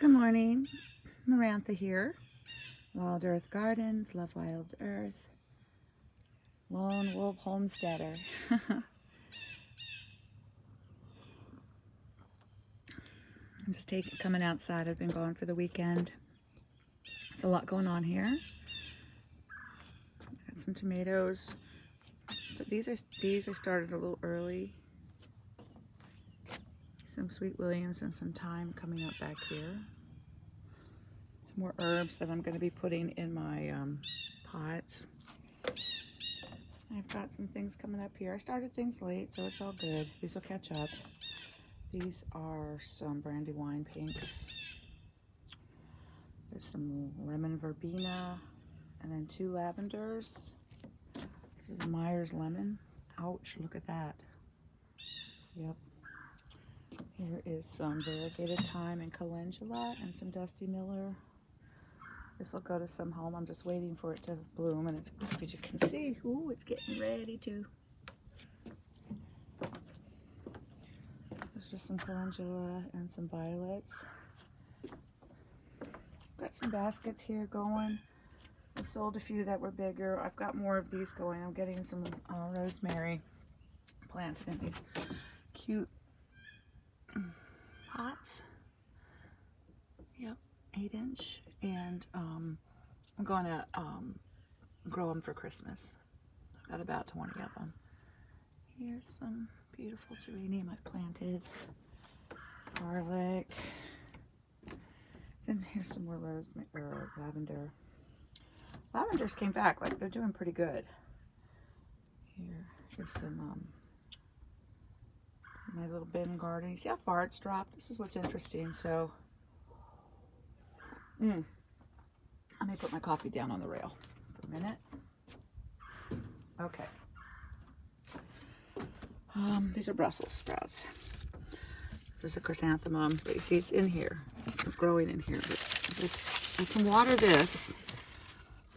Good morning, Marantha here. Wild Earth Gardens, love Wild Earth. Lone Wolf Homesteader. I'm just coming outside. I've been gone for the weekend. There's a lot going on here. Got some tomatoes. So these I started a little early. Some Sweet Williams and some thyme coming up back here. Some more herbs that I'm going to be putting in my pots. I've got some things coming up here. I started things late, so it's all good. These will catch up. These are some brandywine pinks. There's some lemon verbena, and then 2 lavenders. This is a Myers lemon. Ouch, look at that. Yep. Here is some variegated thyme and calendula and some Dusty Miller. This will go to some home. I'm just waiting for it to bloom, and it's, as you can see, ooh, it's getting ready to. There's just some calendula and some violets. Got some baskets here going. I sold a few that were bigger. I've got more of these going. I'm getting some rosemary planted in these cute pots. Yep, 8-inch, and I'm going to grow them for Christmas. I've got about 20 of them. Here's some beautiful geranium I've planted. Garlic. Then here's some more rosemary or lavender. Lavenders came back, like they're doing pretty good. Here's some my little bin garden. You see how far it's dropped? This is what's interesting. So, let me put my coffee down on the rail for a minute. Okay. These are Brussels sprouts. This is a chrysanthemum, but you see it's in here. It's growing in here. But I can water this.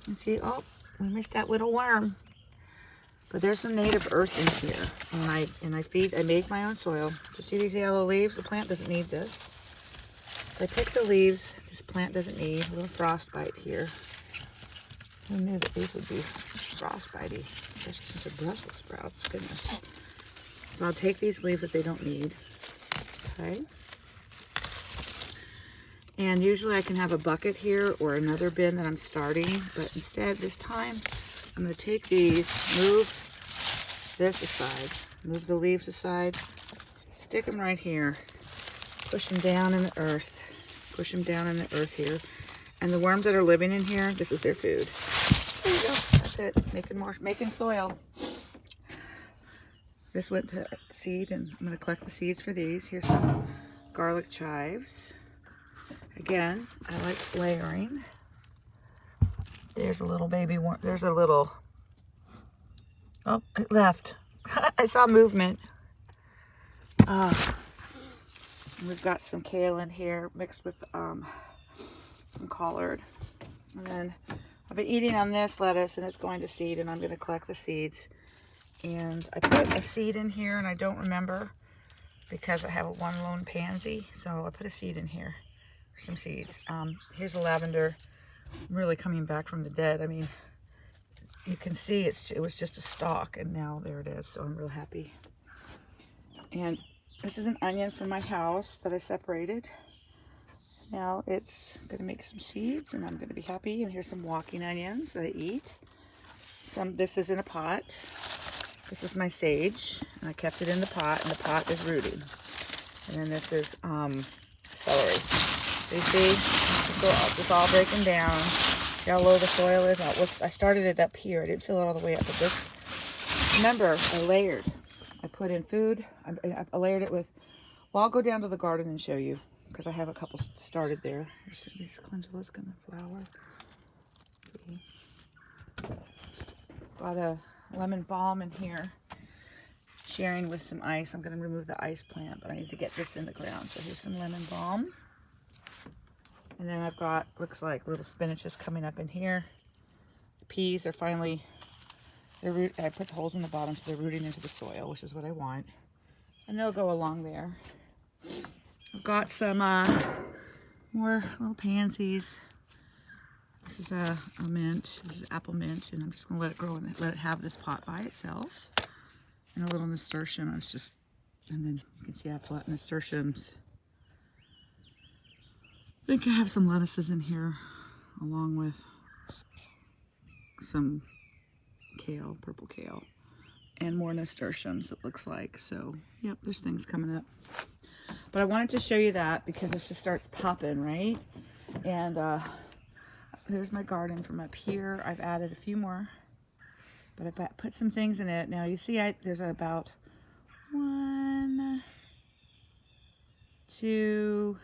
And see, oh, we missed that little worm. But there's some native earth in here, and I made my own soil. You see these yellow leaves? The plant doesn't need this. So I picked the leaves this plant doesn't need. A little frostbite here. Who knew that these would be frostbitey, especially since they're Brussels sprouts, goodness. So I'll take these leaves that they don't need, okay? And usually I can have a bucket here or another bin that I'm starting, but instead this time I'm going to take these, move this aside, move the leaves aside, stick them right here, push them down in the earth, push them down in the earth here. And the worms that are living in here, this is their food. There you go, that's it, making soil. This went to seed, and I'm going to collect the seeds for these. Here's some garlic chives. Again, I like layering. There's a little baby worm. There's a little. Oh, it left. I saw movement. We've got some kale in here mixed with some collard. And then I've been eating on this lettuce, and it's going to seed, and I'm going to collect the seeds. And I put a seed in here, and I don't remember because I have one lone pansy. So I put a seed in here. Some seeds. Here's a lavender. I'm really coming back from the dead. I mean, you can see it was just a stalk, and now there it is. So I'm real happy. And this is an onion from my house that I separated. Now it's going to make some seeds, and I'm going to be happy. And here's some walking onions that I eat. This is in a pot. This is my sage, and I kept it in the pot, and the pot is rooting. And then this is celery. So you see, it's all breaking down. See how low the soil is? I started it up here. I didn't fill it all the way up. But this, remember, I layered. I put in food. I layered it with, well, I'll go down to the garden and show you, because I have a couple started there. These calendulas going to flower. See? Got a lemon balm in here. Sharing with some ice. I'm going to remove the ice plant, but I need to get this in the ground. So here's some lemon balm. And then I've got, looks like little spinaches coming up in here. The peas are finally, I put the holes in the bottom so they're rooting into the soil, which is what I want. And they'll go along there. I've got some More little pansies. This is a mint. This is apple mint, and I'm just going to let it grow and let it have this pot by itself. And a little nasturtium. I was just, and then you can see I've got nasturtiums. I think I have some lettuces in here, along with some kale, purple kale, and more nasturtiums, it looks like. So, yep, there's things coming up. But I wanted to show you that because it just starts popping, right? And there's my garden from up here. I've added a few more, but I put some things in it. Now you see there's about 1, 2,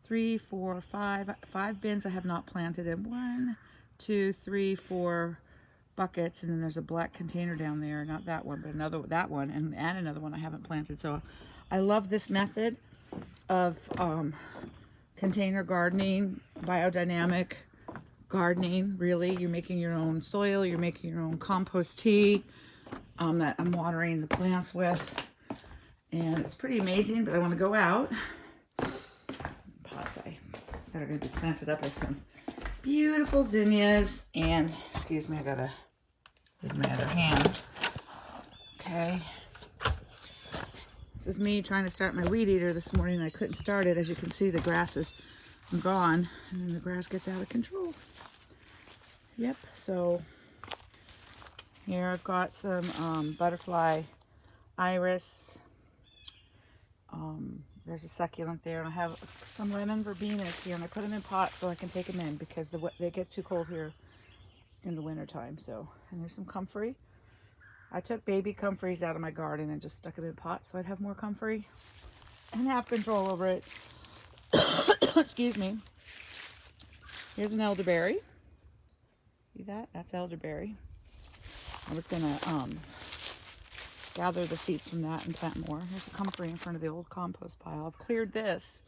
3, 4, 5 bins I have not planted in. 1, 2, 3, 4 buckets, and then there's a black container down there. Not that one, but that one, and another one I haven't planted. So I love this method of container gardening, biodynamic gardening. Really, you're making your own soil, you're making your own compost tea that I'm watering the plants with, and it's pretty amazing. But I want to go out. Pots that are going to be planted up with some beautiful zinnias, and excuse me, I gotta with my other hand. Okay. This is me trying to start my weed eater this morning. I couldn't start it. As you can see, the grass is gone, and then the grass gets out of control. Yep, so here I've got some butterfly iris. There's a succulent there, and I have some lemon verbenas here, and I put them in pots so I can take them in because it gets too cold here in the winter time. So, and there's some comfrey. I took baby comfreys out of my garden and just stuck them in pots so I'd have more comfrey and have control over it. Excuse me. Here's an elderberry. See that? That's elderberry. I was gonna gather the seeds from that and plant more. Here's a comfrey in front of the old compost pile. I've cleared this.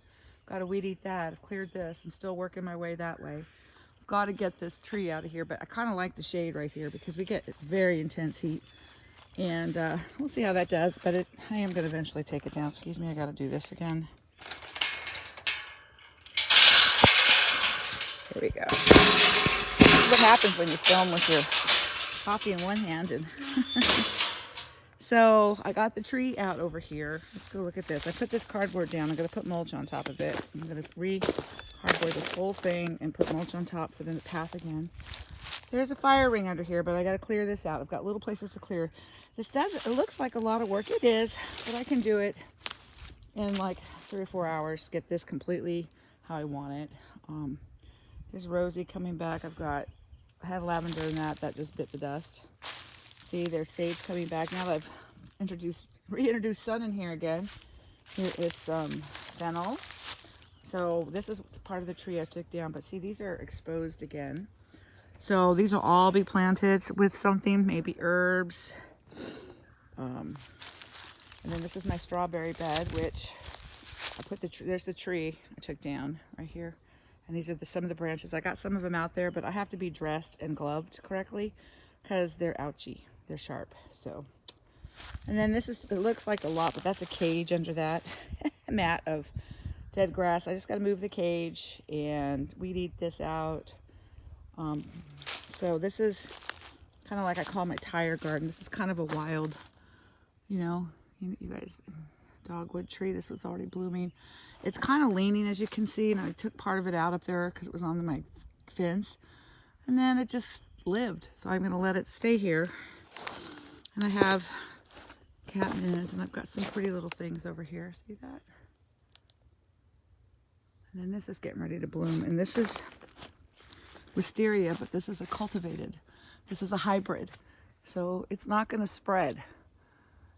Got to weed eat that. I've cleared this. I'm still working my way that way. I've got to get this tree out of here, but I kind of like the shade right here because we get very intense heat. And we'll see how that does, but I am going to eventually take it down. Excuse me, I got to do this again. There we go. This is what happens when you film with your coffee in one hand. And so I got the tree out over here. Let's go look at this. I put this cardboard down. I'm going to put mulch on top of it. I'm going to re-cardboard this whole thing and put mulch on top for the path again. There's a fire ring under here, but I got to clear this out. I've got little places to clear. It looks like a lot of work. It is, but I can do it in like 3 or 4 hours. Get this completely how I want it. There's Rosie coming back. I had lavender in that just bit the dust. See, there's sage coming back. Now that I've reintroduced sun in here again. Here is some fennel. So this is part of the tree I took down, but see, these are exposed again. So these will all be planted with something, maybe herbs. And then this is my strawberry bed, which I put there's the tree I took down right here. And these are some of the branches. I got some of them out there, but I have to be dressed and gloved correctly because they're ouchy. They're sharp. So, and then it looks like a lot, but that's a cage under that mat of dead grass. I just got to move the cage and weed eat this out. So this is kind of like I call my tire garden. This is kind of a wild, you guys, dogwood tree. This was already blooming. It's kind of leaning, as you can see, and I took part of it out up there because it was on my fence, and then it just lived. So I'm going to let it stay here. And I have catnip, and I've got some pretty little things over here. See that? And then this is getting ready to bloom, and this is wisteria, but this is a cultivated. This is a hybrid, so it's not going to spread.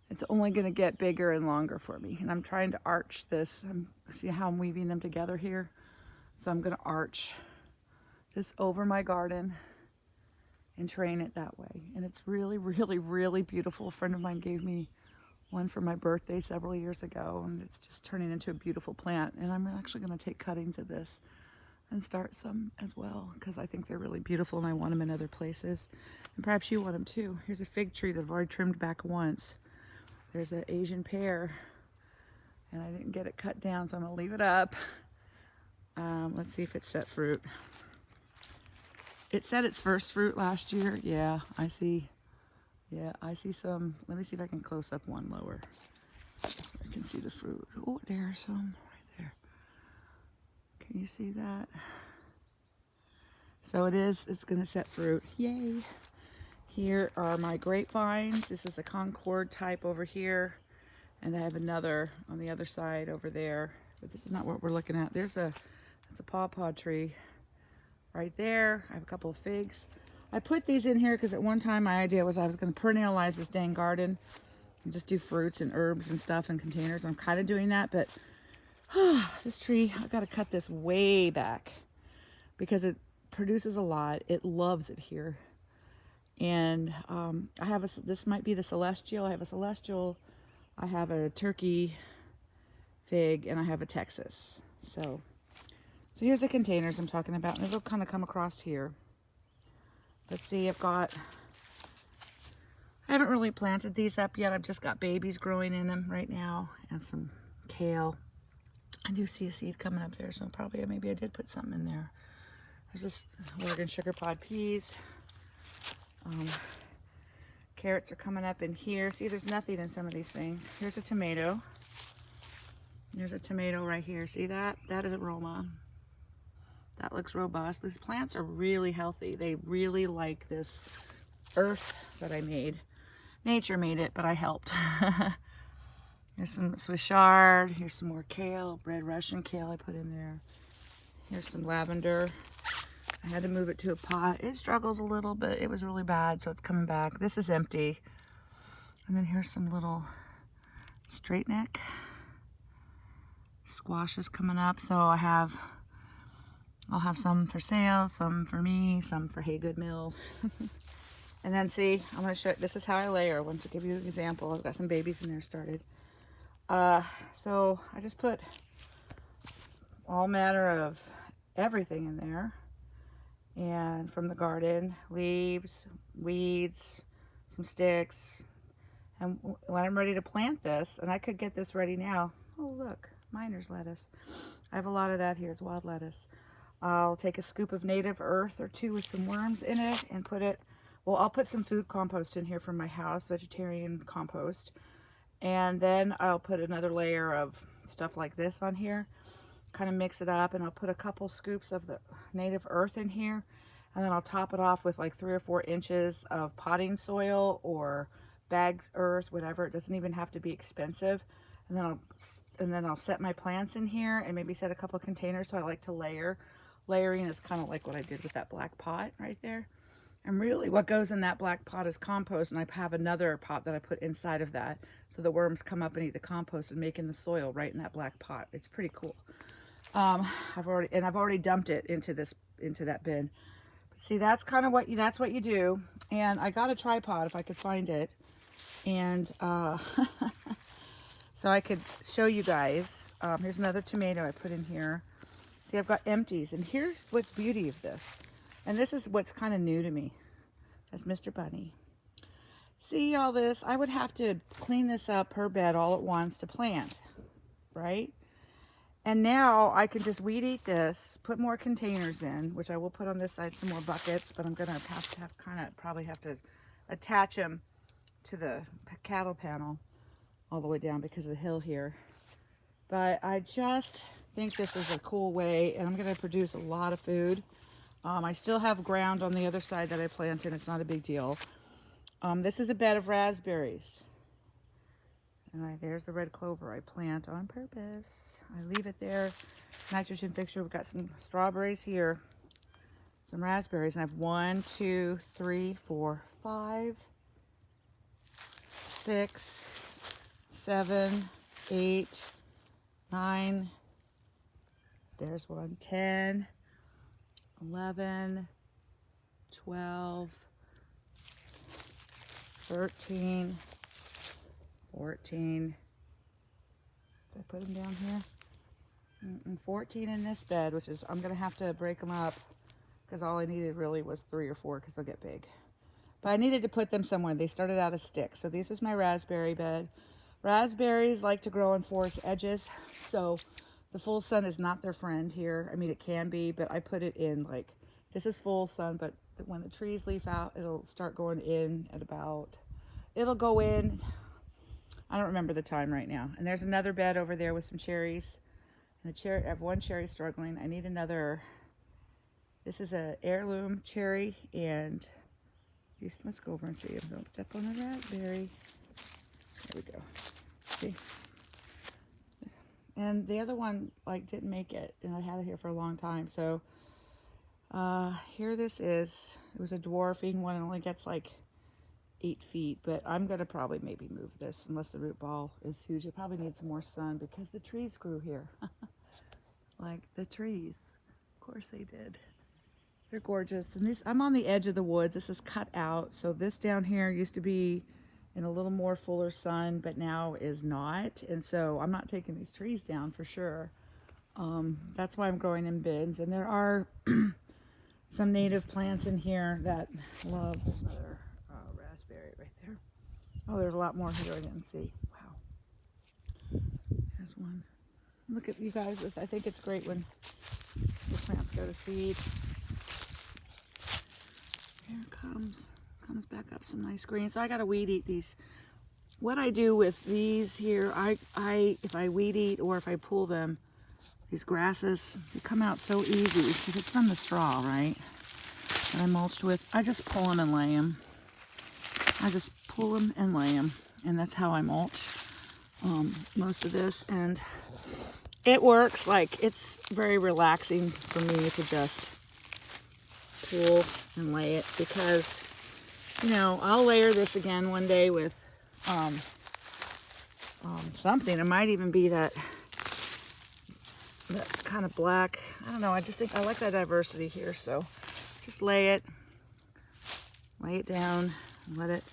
It's only going to get bigger and longer for me, and I'm trying to arch this. See how I'm weaving them together here? So I'm going to arch this over my garden and train it that way, and it's really, really, really beautiful. A friend of mine gave me one for my birthday several years ago, and it's just turning into a beautiful plant. And I'm actually going to take cuttings of this and start some as well because I think they're really beautiful and I want them in other places, and perhaps you want them too. Here's a fig tree that I've already trimmed back once. There's an Asian pear, and I didn't get it cut down, so I'm going to leave it up. Let's see if it set fruit. It said its first fruit last year. Yeah, I see. Yeah, I see some. Let me see if I can close up one lower. I can see the fruit. Oh, there's some right there. Can you see that? So it's going to set fruit. Yay. Here are my grapevines. This is a Concord type over here. And I have another on the other side over there. But this is not what we're looking at. That's a pawpaw tree right there. I have a couple of figs. I put these in here because at one time my idea was I was going to perennialize this dang garden and just do fruits and herbs and stuff in containers. I'm kind of doing that, but this tree, I've got to cut this way back because it produces a lot. It loves it here. And I have this might be the celestial. I have a celestial, I have a turkey fig, and I have a Texas. So here's the containers I'm talking about, and it'll kind of come across here. Let's see, I haven't really planted these up yet. I've just got babies growing in them right now, and some kale. I do see a seed coming up there, so maybe I did put something in there. There's this Oregon sugar pod peas. Carrots are coming up in here. See, there's nothing in some of these things. Here's a tomato. There's a tomato right here. See that? That is a Roma. That looks robust. These plants are really healthy. They really like this earth that I made. Nature made it, but I helped. Here's some Swiss chard. Here's some more kale, red Russian kale I put in there. Here's some lavender. I had to move it to a pot. It struggles a little bit. It was really bad, so it's coming back. This is empty. And then here's some little straight neck squashes coming up. So I'll have some for sale, some for me, some for Hey Good Mill. And then see, I'm going to show you, this is how I layer. I want to give you an example. I've got some babies in there started. So I just put all manner of everything in there. And from the garden, leaves, weeds, some sticks. And when I'm ready to plant this, and I could get this ready now. Oh, look, miner's lettuce. I have a lot of that here. It's wild lettuce. I'll take a scoop of native earth or two with some worms in it and put it, well, I'll put some food compost in here from my house, vegetarian compost. And then I'll put another layer of stuff like this on here. Kind of mix it up, and I'll put a couple scoops of the native earth in here, and then I'll top it off with like 3 or 4 inches of potting soil or bagged earth, whatever. It doesn't even have to be expensive. And then I'll set my plants in here and maybe set a couple containers. So I like to layer. Layering is kind of like what I did with that black pot right there. And really what goes in that black pot is compost, and I have another pot that I put inside of that so the worms come up and eat the compost and making the soil right in that black pot. It's pretty cool. I've already dumped it into that bin. But see, that's kind of what you do. And I got a tripod if I could find it, and so I could show you guys. Here's another tomato I put in here. See, I've got empties, and here's what's beauty of this. And this is what's kind of new to me. That's Mr. Bunny. See all this? I would have to clean this up per bed all at once to plant, right? And now I can just weed eat this, put more containers in, which I will put on this side some more buckets, but I'm going to probably have to attach them to the cattle panel all the way down because of the hill here. But I just think this is a cool way, and I'm going to produce a lot of food. I still have ground on the other side that I planted. It's not a big deal. This is a bed of raspberries. And there's the red clover I plant on purpose. I leave it there. Nitrogen fixture. We've got some strawberries here. Some raspberries. And I have 1, 2, 3, 4, 5, 6, 7, 8, 9. There's 1, 10, 11, 12, 13, 14. Did I put them down here? 14 in this bed, which is, I'm going to have to break them up because all I needed really was 3 or 4 because they'll get big. But I needed to put them somewhere. They started out as sticks. So this is my raspberry bed. Raspberries like to grow on forest edges. So the full sun is not their friend here. I mean, it can be, but I put it in like, this is full sun, but when the trees leaf out, it'll start going in at about, it'll go in, I don't remember the time right now. And there's another bed over there with some cherries. And the cherry, I have one cherry struggling. I need another. This is a heirloom cherry, and let's go over and see if don't step on a raspberry. There we go. See? And the other one like didn't make it, and I had it here for a long time. So here this is. It was a dwarfing one. It only gets like 8 feet, but I'm gonna probably maybe move this unless the root ball is huge. It probably needs some more sun because the trees grew here. Like the trees. Of course they did. They're gorgeous. And these, I'm on the edge of the woods. This is cut out. So this down here used to be in a little more fuller sun, but now is not. And so I'm not taking these trees down for sure. That's why I'm growing in bins. And there are some native plants in here that love. There's another raspberry right there. Oh, there's a lot more here I didn't see. Wow. There's one. Look at you guys. I think it's great when the plants go to seed. Here it comes back up some nice green. So I got to weed eat these. What I do with these here, if I weed eat or if I pull them, these grasses, they come out so easy because it's from the straw, right? That I mulched with. I just pull them and lay them. I just pull them and lay them, and that's how I mulch most of this. And it works. Like, it's very relaxing for me to just pull and lay it because, you know, I'll layer this again one day with something. It might even be that kind of black. I don't know. I just think I like that diversity here. So just lay it down, and let it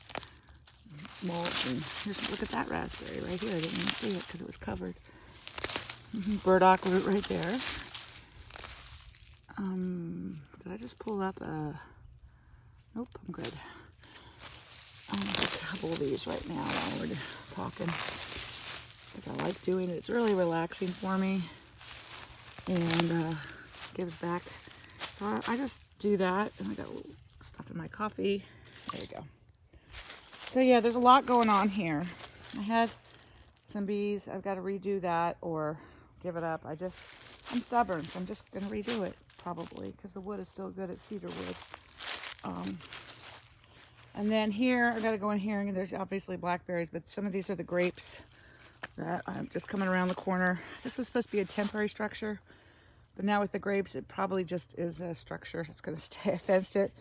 mulch. And here's, look at that raspberry right here. I didn't even see it because it was covered. Burdock root right there. Did I just pull up a... Nope, I'm good. I'm going to just a couple of these right now while we're talking. Because I like doing it. It's really relaxing for me. And gives back. So I just do that. And I got a little stuff in my coffee. There you go. So yeah, there's a lot going on here. I had some bees. I've got to redo that or give it up. I'm stubborn, so I'm just going to redo it probably because the wood is still good at cedar wood. And then here, I've got to go in here, and there's obviously blackberries, but some of these are the grapes that I'm just coming around the corner. This was supposed to be a temporary structure, but now with the grapes, it probably just is a structure. It's going to stay. I fenced it,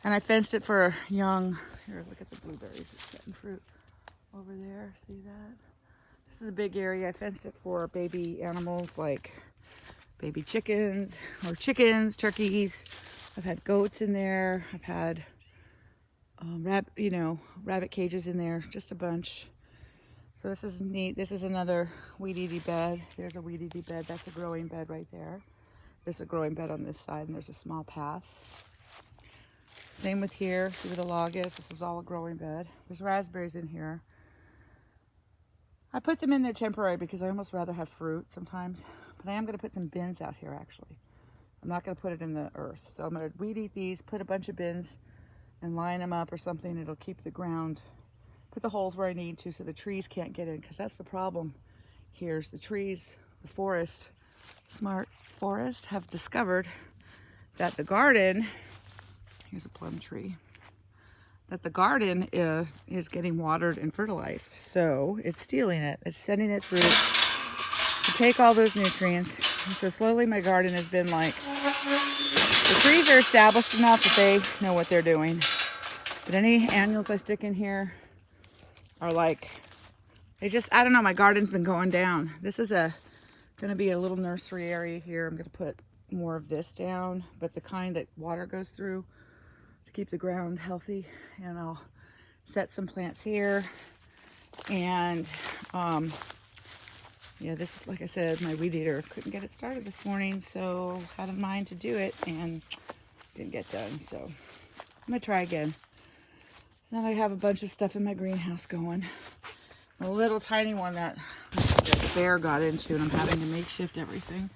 and I fenced it for young. Here, look at the blueberries. It's setting fruit over there. See that? This is a big area. I fenced it for baby animals like baby chickens or chickens, turkeys. I've had goats in there. I've had rabbit cages in there, just a bunch. So this is neat. This is another weed-eaty bed. There's a weed-eaty bed. That's a growing bed right there. There's a growing bed on this side, and there's a small path. Same with here. See where the log is? This is all a growing bed. There's raspberries in here. I put them in there temporary because I almost rather have fruit sometimes. But I am going to put some bins out here, actually. I'm not going to put it in the earth. So I'm going to weed eat these, put a bunch of bins, and line them up or something. It'll keep the ground, put the holes where I need to so the trees can't get in, because that's the problem. Here's the trees, the forest, smart forest, have discovered that the garden, here's a plum tree, that the garden is getting watered and fertilized. So it's stealing it. It's sending its roots to take all those nutrients. And so slowly my garden has been like, the trees are established enough that they know what they're doing. But any annuals I stick in here are like, they just, I don't know, my garden's been going down. This is going to be a little nursery area here. I'm going to put more of this down, but the kind that water goes through to keep the ground healthy. And I'll set some plants here. And yeah, this is, like I said, my weed eater couldn't get it started this morning, so had in mind to do it and didn't get done. So I'm gonna try again. Now I have a bunch of stuff in my greenhouse going. A little tiny one that bear got into, and I'm having to makeshift everything.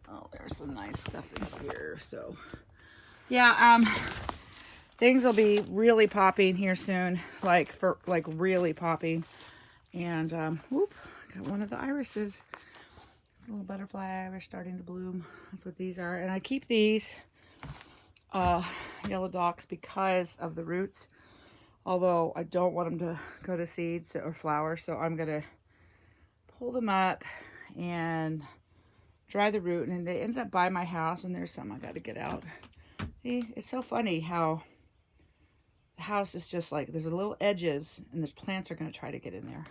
Oh, there's some nice stuff in here. So yeah, things will be really popping here soon, like really popping. And whoop, got one of the irises. It's a little butterfly iris starting to bloom. That's what these are. And I keep these yellow docks because of the roots, although I don't want them to go to seeds or flowers. So I'm gonna pull them up and dry the root, and they ended up by my house, and there's some I got to get out. See, it's so funny how the house is just like, there's a little edges, and the plants are going to try to get in there.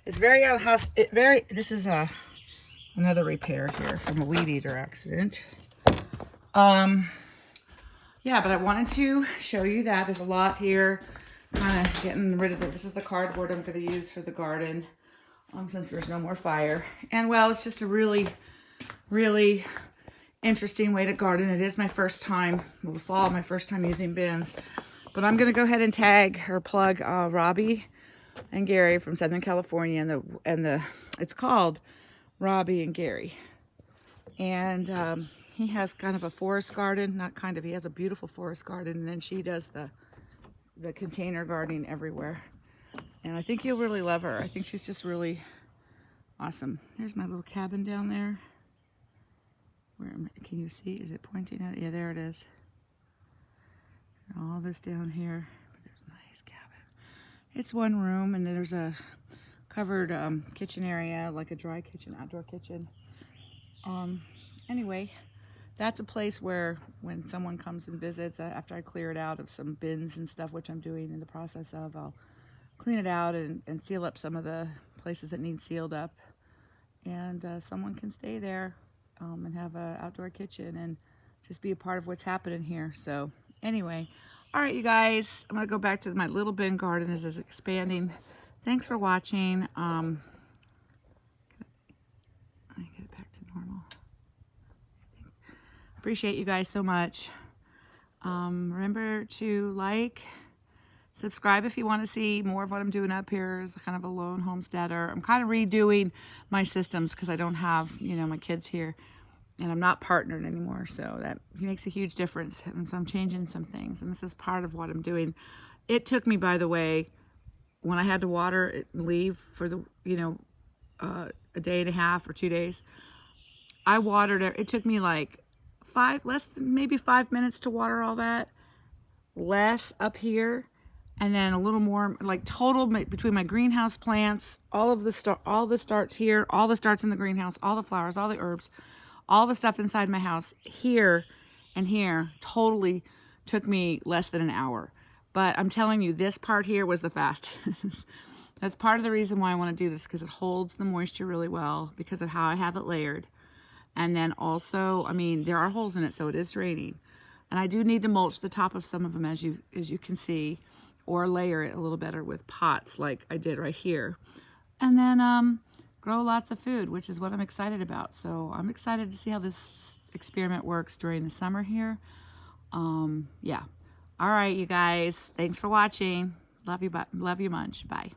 It's very outhouse. This is another repair here from a weed eater accident. Yeah, but I wanted to show you that there's a lot here. Kind of getting rid of it. This is the cardboard I'm going to use for the garden. Since there's no more fire. And well, it's just a really, really interesting way to garden. It is my first time, well, the fall, my first time using bins. But I'm going to go ahead and tag or plug Robbie and Gary from Southern California, and it's called Robbie and Gary. And he has kind of a forest garden, not kind of, he has a beautiful forest garden, and then she does the container gardening everywhere. And I think you'll really love her. I think she's just really awesome. There's my little cabin down there. Can you see? Is it pointing at it? Yeah, there it is. All this down here. There's a nice cabin. It's one room, and then there's a covered kitchen area, like a dry kitchen, outdoor kitchen. Anyway, that's a place where when someone comes and visits, after I clear it out of some bins and stuff, which I'm doing in the process of, I'll clean it out and seal up some of the places that need sealed up, and someone can stay there and have an outdoor kitchen and just be a part of what's happening here. So anyway, all right, you guys, I'm gonna go back to my little bin garden as it's expanding. Thanks for watching. I get it back to normal. Appreciate you guys so much. Remember to like, subscribe if you want to see more of what I'm doing up here as kind of a lone homesteader. I'm kind of redoing my systems because I don't have, my kids here, and I'm not partnered anymore. So that makes a huge difference. And so I'm changing some things, and this is part of what I'm doing. It took me, by the way, when I had to water it, leave for the, a day and a half or 2 days, I watered it. It took me like maybe 5 minutes to water all that. Less up here. And then a little more, like total between my greenhouse plants, all the starts here, all the starts in the greenhouse, all the flowers, all the herbs, all the stuff inside my house here and here totally took me less than an hour. But I'm telling you, this part here was the fastest. That's part of the reason why I want to do this, because it holds the moisture really well because of how I have it layered. And then also, there are holes in it, so it is draining. And I do need to mulch the top of some of them, as you can see, or layer it a little better with pots like I did right here. And then grow lots of food, which is what I'm excited about. So I'm excited to see how this experiment works during the summer here. Yeah. All right, you guys. Thanks for watching. Love you much. Bye.